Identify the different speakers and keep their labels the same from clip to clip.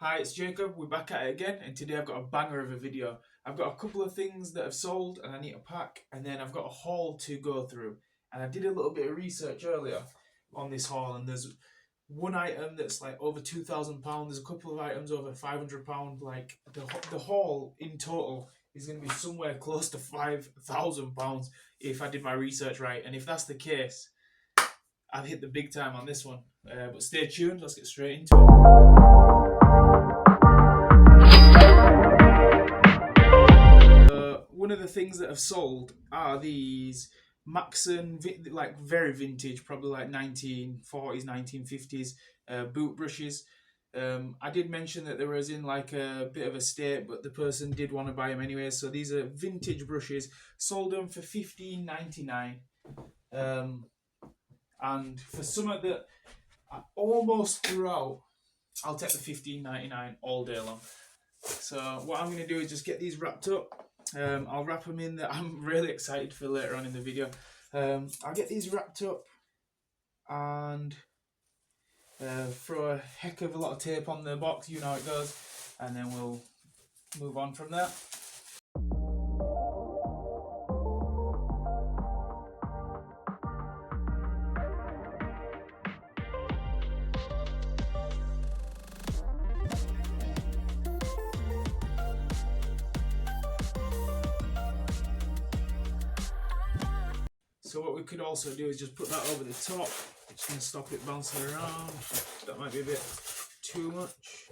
Speaker 1: Hi, it's Jacob. We're back at it again, and today I've got a banger of a video. I've got a couple of things that have sold and I need to pack, and then I've got a haul to go through. And I did a little bit of research earlier on this haul, and there's one item that's like over £2,000. There's a couple of items over £500. Like the haul in total is going to be somewhere close to £5,000 if I did my research right. And if that's the case, I've hit the big time on this one. But stay tuned. Let's get straight into it. One of the things that have sold are these Maxon, like very vintage, probably like 1940s, 1950s boot brushes. I did mention that they was in like a bit of a state, but the person did want to buy them anyway. So these are vintage brushes. Sold them for $15.99. And for some of the, almost throughout, I'll take the $15.99 all day long. So what I'm going to do is just get these wrapped up. I'll wrap them in that I'm really excited for later on in the video. I'll get these wrapped up and throw a heck of a lot of tape on the box, you know how it goes, and then we'll move on from there. So what we could also do is just put that over the top. It's going to stop it bouncing around. That might be a bit too much.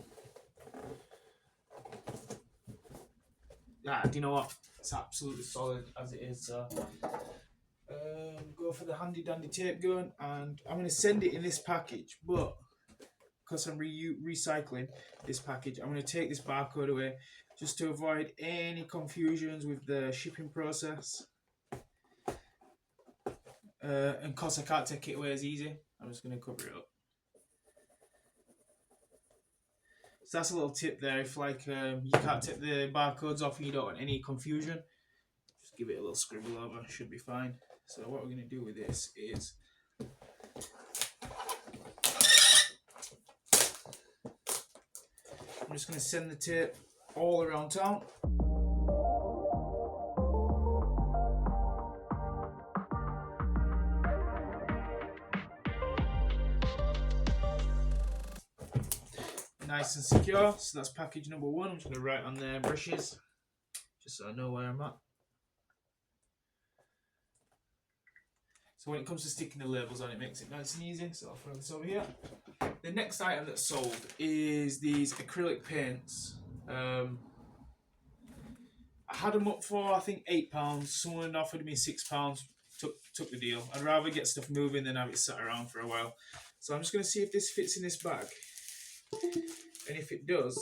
Speaker 1: Do you know what? It's absolutely solid as it is. So go for the handy dandy tape gun, and I'm going to send it in this package, but because I'm recycling this package, I'm going to take this barcode away just to avoid any confusions with the shipping process. And because I can't take it away as easy, I'm just going to cover it up. So that's a little tip there. If like you can't take the barcodes off and you don't want any confusion, just give it a little scribble over, should be fine. So what we're going to do with this is I'm just going to send the tape all around town. Nice and secure. So that's package number one. I'm just going to write on there brushes, just so I know where I'm at. So when it comes to sticking the labels on, it makes it nice and easy. So I'll throw this over here. The next item that's sold is these acrylic paints. I had them up for, I think, £8. Someone offered me £6. Took the deal. I'd rather get stuff moving than have it sat around for a while. So I'm just going to see if this fits in this bag. And if it does,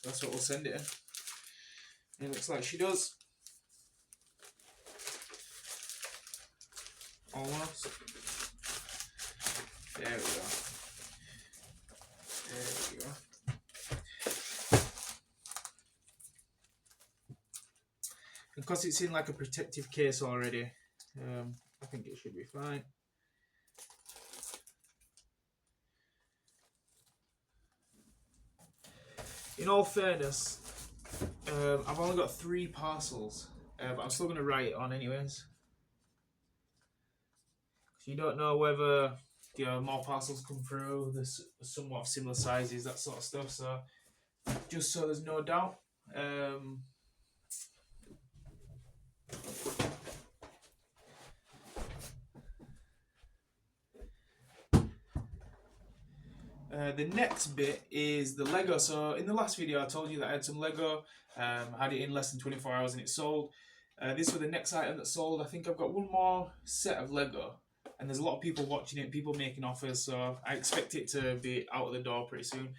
Speaker 1: that's what we'll send it in. It looks like she does. Almost. There we go. There we go. Because it's in like a protective case already, I think it should be fine. In all fairness, I've only got 3 parcels, but I'm still going to write it on anyways. You don't know whether more parcels come through, there's somewhat similar sizes, that sort of stuff. So just so there's no doubt. The next bit is the Lego. So in the last video I told you that I had some Lego, had it in less than 24 hours and it sold. This was the next item that sold. I think I've got one more set of Lego, and there's a lot of people watching it, people making offers, so I expect it to be out of the door pretty soon.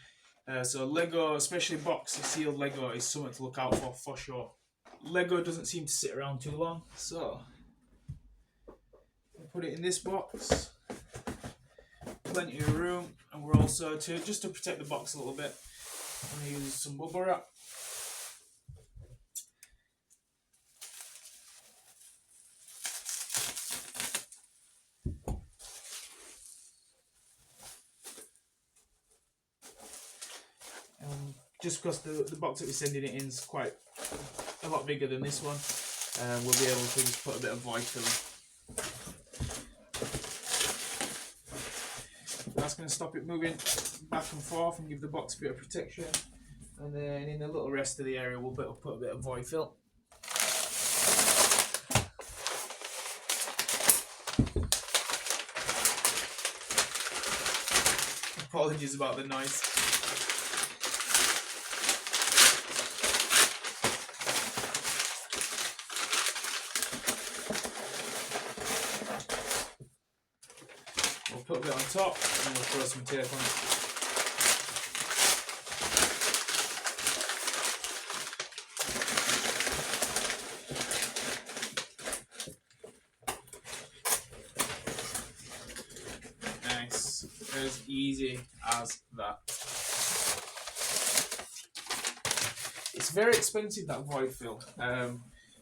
Speaker 1: So Lego, especially box sealed Lego, is something to look out for sure. Lego doesn't seem to sit around too long, so I'll put it in this box. Plenty of room, and we're also just to protect the box a little bit, I'm going to use some bubble wrap. just because the box that we're sending it in is quite a lot bigger than this one, we'll be able to just put a bit of void fill in. That's going to stop it moving back and forth and give the box a bit of protection. And then in the little rest of the area, we'll put a bit of void fill. Apologies about the noise. We'll put a bit on top and we'll throw some tape on it. Nice, as easy as that. It's very expensive, that void fill.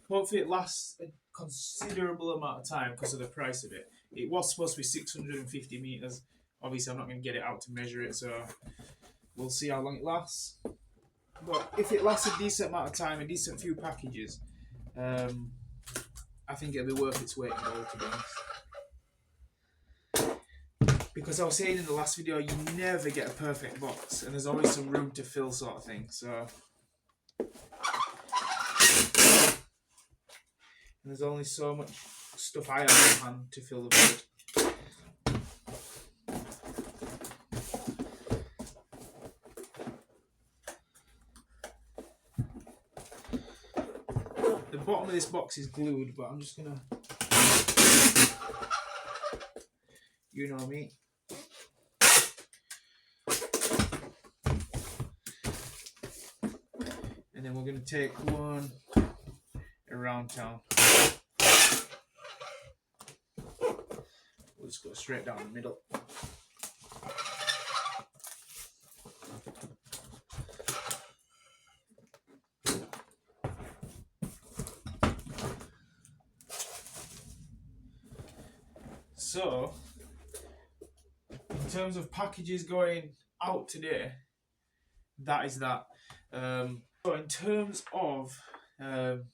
Speaker 1: Hopefully it lasts a considerable amount of time because of the price of it. It was supposed to be 650 meters. Obviously I'm not going to get it out to measure it, so we'll see how long it lasts. But if it lasts a decent amount of time, a decent few packages, I think it'll be worth its weight in gold, to be honest. Because I was saying in the last video, you never get a perfect box, and there's always some room to fill, sort of thing. So, and there's only so much stuff I have on hand to fill the void. The bottom of this box is glued, but I'm just gonna, you know me. And then we're going to take one around town. We'll just go straight down the middle. So, in terms of packages going out today, that is that. So in terms of the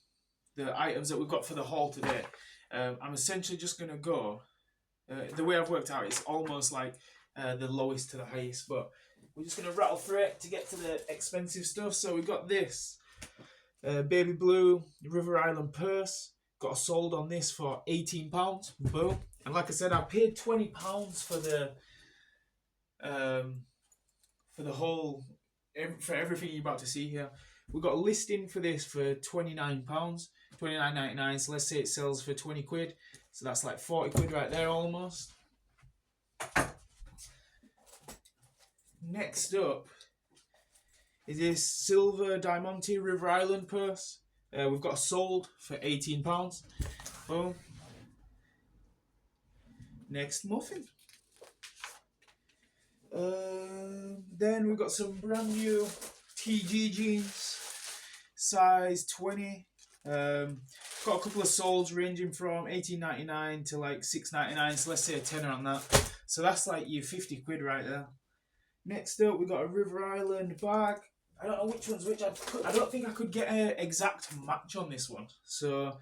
Speaker 1: items that we've got for the haul today, I'm essentially just going to go, the way I've worked out, it's almost like the lowest to the highest, but we're just going to rattle through it to get to the expensive stuff. So we've got this baby blue River Island purse, got sold on this for £18, boom. And like I said, I paid £20 for the whole, for everything you're about to see here. We've got a listing for this for £29, £29.99. So let's say it sells for 20 quid. So that's like 40 quid right there almost. Next up is this silver Diamante River Island purse. We've got sold for £18. Boom. Next muffin. Then we've got some brand new TG jeans, size 20. Got a couple of soles ranging from $18.99 to like $6.99, so let's say a tenner on that. So that's like your 50 quid right there. Next up, we got a River Island bag. I don't know which one's which. I don't think I could get an exact match on this one. So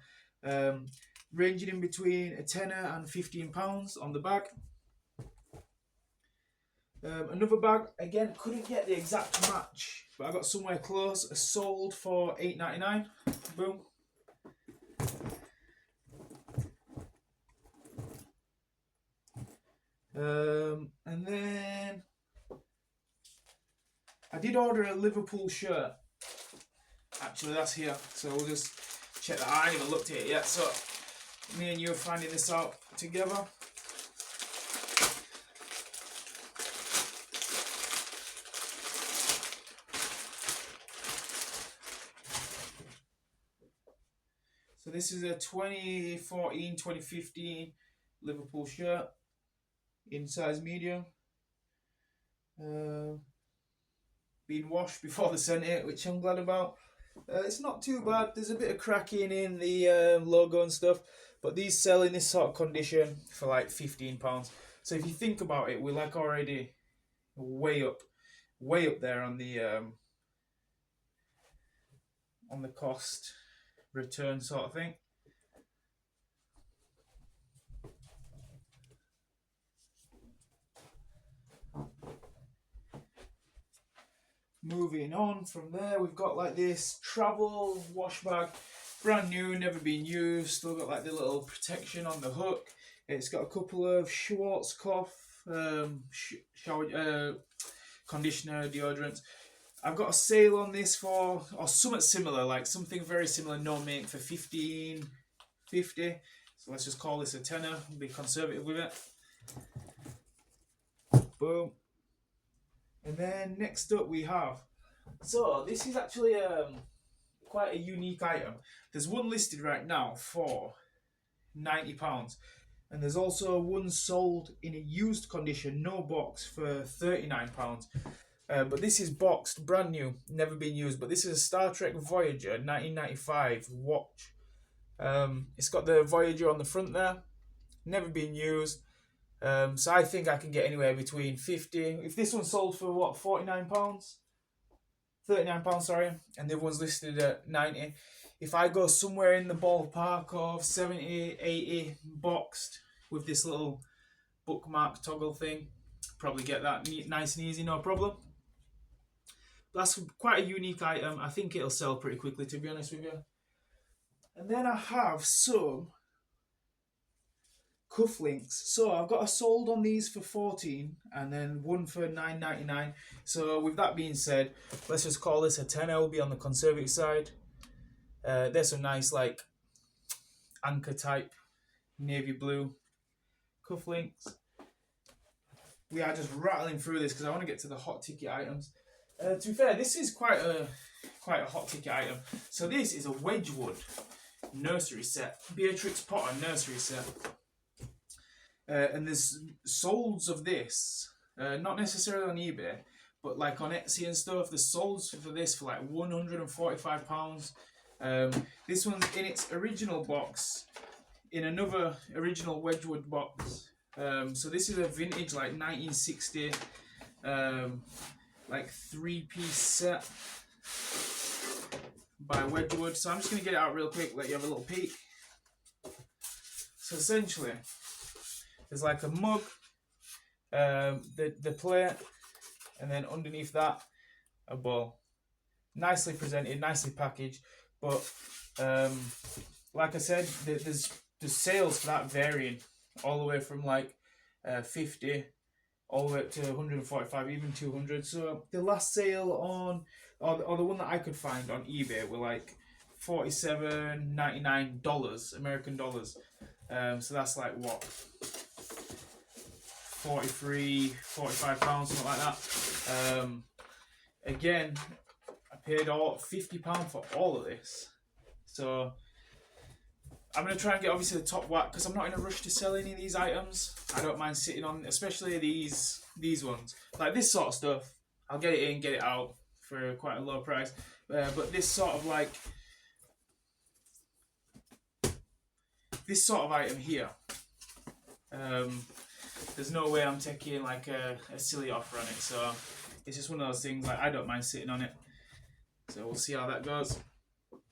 Speaker 1: ranging in between a tenner and £15 on the bag. Another bag, again, couldn't get the exact match, but I got somewhere close. Sold for $8.99. Boom. And then I did order a Liverpool shirt. Actually, that's here. So we'll just check that. I haven't even looked at it yet. So me and you are finding this out together. So this is a 2014-2015 Liverpool shirt in size medium. Been washed before they sent it, which I'm glad about. It's not too bad. There's a bit of cracking in the logo and stuff, but these sell in this sort of condition for like £15. So if you think about it, we're like already way up there on the on the cost return sort of thing. Moving on from there, we've got like this travel wash bag, brand new, never been used, still got like the little protection on the hook. It's got a couple of Schwarzkopf shower conditioner, deodorants. I've got a sale on this for, or something similar, like something very similar, no make, for $15.50. So let's just call this a tenner, be conservative with it. Boom. And then next up we have, so this is actually quite a unique item. There's one listed right now for £90, and there's also one sold in a used condition, no box, for £39. But this is boxed, brand new, never been used. But this is a Star Trek Voyager 1995 watch. It's got the Voyager on the front there, never been used. So I think I can get anywhere between 50. If this one's sold for what, £49, £39, sorry, and the other one's listed at 90. If I go somewhere in the ballpark of 70, 80 boxed with this little bookmark toggle thing, probably get that nice and easy, no problem. That's quite a unique item. I think it'll sell pretty quickly, to be honest with you. And then I have some cufflinks. So I've got a sold on these for 14 and then one for $9.99. So with that being said, let's just call this a 10. Will be on the conservative side. There's some nice like anchor type navy blue cufflinks. We are just rattling through this because I want to get to the hot ticket items. To be fair, this is quite a hot ticket item. So this is a Wedgwood nursery set, Beatrix Potter nursery set. And there's solds of this, not necessarily on eBay, but like on Etsy and stuff. There's solds for this for like £145. This one's in its original box, in another original Wedgwood box. So this is a vintage like 1960 like 3-piece set by Wedgwood. So I'm just going to get it out real quick, let you have a little peek. So essentially, there's like a mug, the plate, and then underneath that, a bowl. Nicely presented, nicely packaged, but like I said, there's sales for that varying all the way from like 50 all the way up to 145, even 200. So the last sale on, or the one that I could find on eBay were like $47.99 American dollars. So that's like what, 43, 45 pounds, something like that. Again, I paid £50 for all of this. So I'm going to try and get obviously the top whack because I'm not in a rush to sell any of these items. I don't mind sitting on, especially these ones. Like this sort of stuff, I'll get it in, get it out for quite a low price. But this sort of like, this sort of item here, there's no way I'm taking like a silly offer on it. So it's just one of those things, like I don't mind sitting on it. So we'll see how that goes.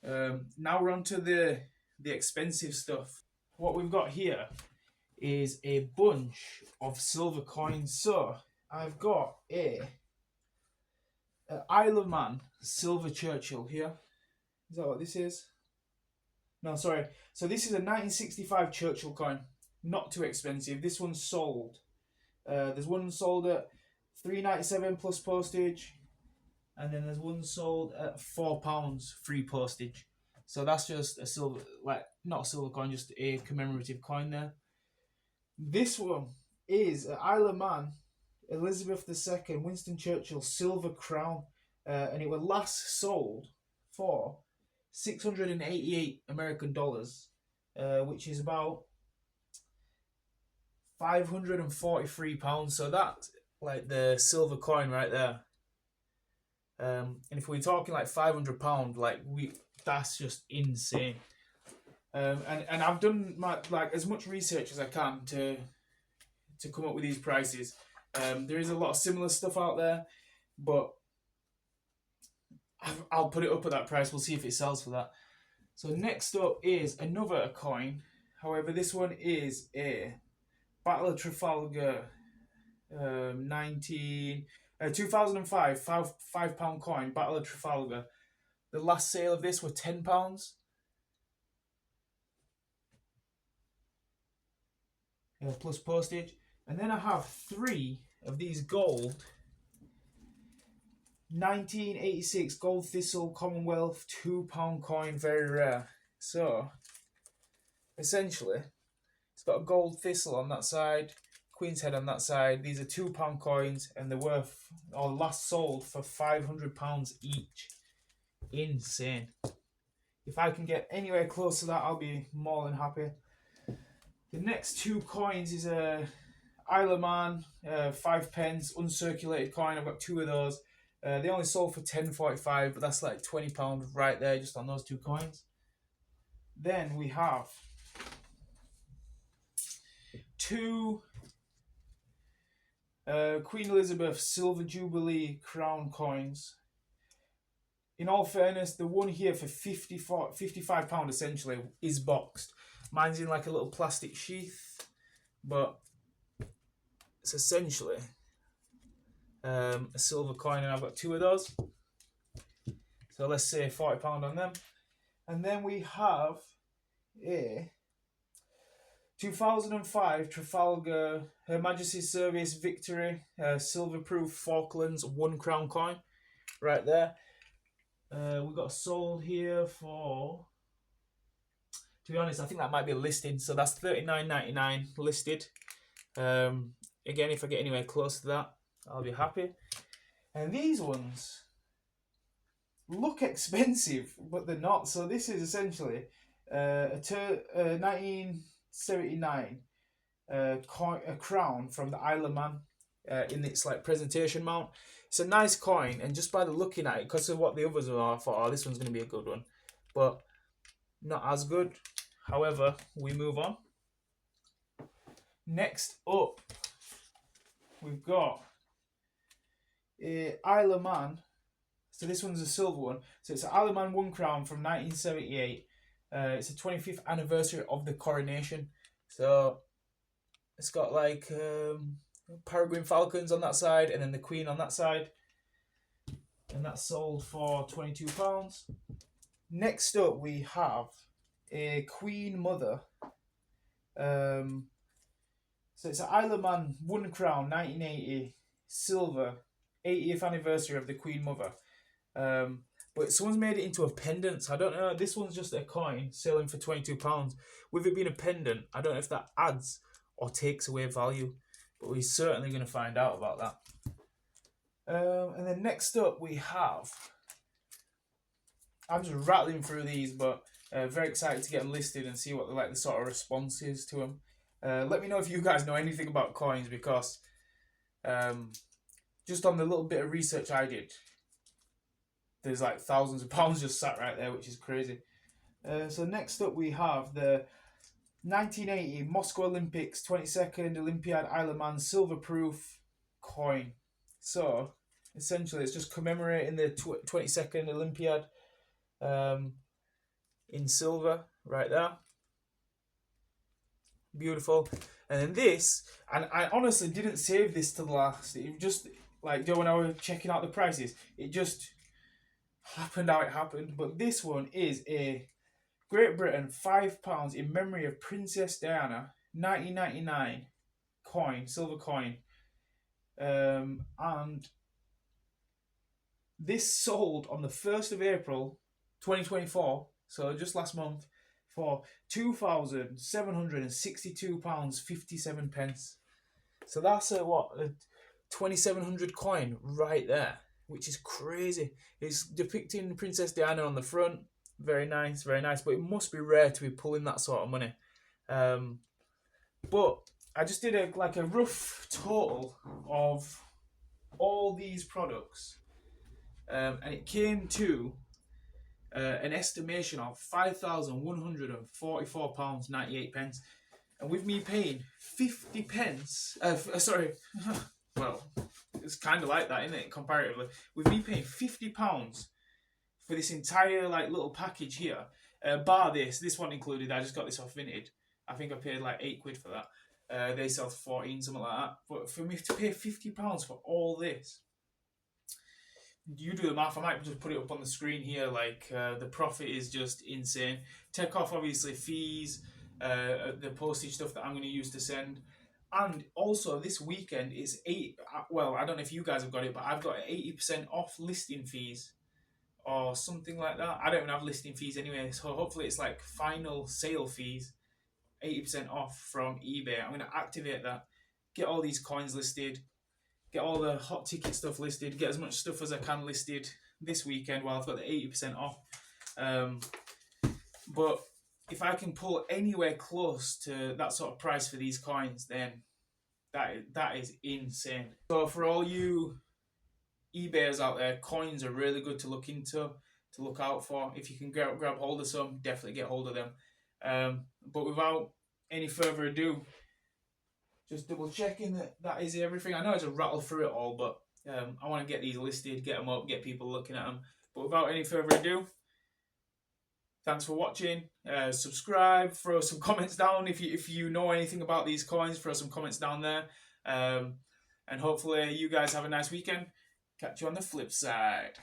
Speaker 1: Now we're on to the expensive stuff. What we've got here is a bunch of silver coins. So I've got a Isle of Man silver Churchill here. Is that what this is? No, sorry. So this is a 1965 Churchill coin. Not too expensive. This one's sold. There's one sold at $3.97 plus postage, and then there's one sold at £4 free postage. So that's just a silver, like not a silver coin, just a commemorative coin there. This one is an Isle of Man, Elizabeth II, Winston Churchill silver crown, and it was last sold for $688 American dollars, which is about £543. So that's like the silver coin right there. And if we're talking like £500, like that's just insane. And I've done my like as much research as I can to come up with these prices. There is a lot of similar stuff out there, but I'll put it up at that price. We'll see if it sells for that. So next up is another coin. However, this one is a Battle of Trafalgar 2005 £5 coin, Battle of Trafalgar. The last sale of this were £10 plus postage. And then I have 3 of these gold 1986 Gold Thistle Commonwealth £2 coin, very rare. So essentially it's got a gold thistle on that side, Queen's Head on that side. These are £2 coins, and they're worth, or last sold for £500 each. Insane. If I can get anywhere close to that, I'll be more than happy. The next 2 coins is a Isle of Man 5 pence uncirculated coin. I've got 2 of those. They only sold for £10.45, but that's like £20 right there just on those 2 coins. Then we have 2 Queen Elizabeth Silver Jubilee Crown coins. In all fairness, the one here for £55 essentially is boxed. Mine's in like a little plastic sheath, but it's essentially a silver coin, and I've got 2 of those. So let's say £40 on them. And then we have a 2005 Trafalgar Her Majesty's Service Victory silver proof Falklands £1 coin right there. We got sold here for, to be honest, I think that might be a listing, so that's $39.99 listed. Again, if I get anywhere close to that, I'll be happy. And these ones look expensive, but they're not. So this is essentially a 1979 a crown from the Isle of Man in its like presentation mount. It's a nice coin, and just by the looking at it, because of what the others are, I thought, oh, this one's going to be a good one, but not as good. However, we move on. Next up, we've got a Isle of Man. So this one's a silver one. So it's an Isle of Man £1 from 1978. It's the 25th anniversary of the coronation. So it's got like peregrine falcons on that side, and then the Queen on that side. And that's sold for £22. Next up, we have a Queen Mother. So it's an Isle of Man £1 1980 silver 80th anniversary of the Queen Mother. But someone's made it into a pendant, so I don't know. This one's just a coin selling for £22. With it being a pendant, I don't know if that adds or takes away value, but we're certainly going to find out about that. And then next up we have, I'm just rattling through these, but very excited to get them listed and see what the sort of response is to them. Let me know if you guys know anything about coins, because just on the little bit of research I did, there's like thousands of pounds just sat right there, which is crazy. So next up we have the 1980 Moscow Olympics 22nd Olympiad Isle of Man silver proof coin. So essentially it's just commemorating the 22nd Olympiad in silver right there. Beautiful. And then this, and I honestly didn't save this to the last. It just, like, when I was checking out the prices, it just happened how it happened. But this one is a Great Britain £5 in memory of Princess Diana 1999 coin, silver coin. And this sold on the 1st of April 2024, so just last month, for £2,762.57. So that's a 2,700 coin right there, which is crazy. It's depicting Princess Diana on the front. Very nice, very nice. But it must be rare to be pulling that sort of money. But I just did a rough total of all these products, and it came to an estimation of £5,144.98. And with me paying 50 pence, well, it's kind of like that, isn't it, comparatively? With me paying £50 for this entire like little package here, bar this one included. I just got this off Vinted. I think I paid like £8 for that. They sell for 14, something like that. But for me to pay £50 for all this, you do the math. I might just put it up on the screen here. Like the profit is just insane. Take off obviously fees, the postage stuff that I'm going to use to send, and also this weekend is well, I don't know if you guys have got it, but I've got 80% off listing fees or something like that. I don't even have listing fees anyway, so hopefully it's like final sale fees, 80% off from eBay. I'm going to activate that, get all these coins listed, get all the hot ticket stuff listed, get as much stuff as I can listed this weekend while I've got the 80% off. But if I can pull anywhere close to that sort of price for these coins, then that is insane. So for all you eBayers out there, coins are really good to look into, to look out for. If you can grab hold of some, definitely get hold of them. But without any further ado, just double checking that is everything. I know it's a rattle through it all, but I want to get these listed, get them up, get people looking at them. But without any further ado, thanks for watching. Subscribe, throw some comments down if you know anything about these coins. Throw some comments down there, and hopefully you guys have a nice weekend. Catch you on the flip side.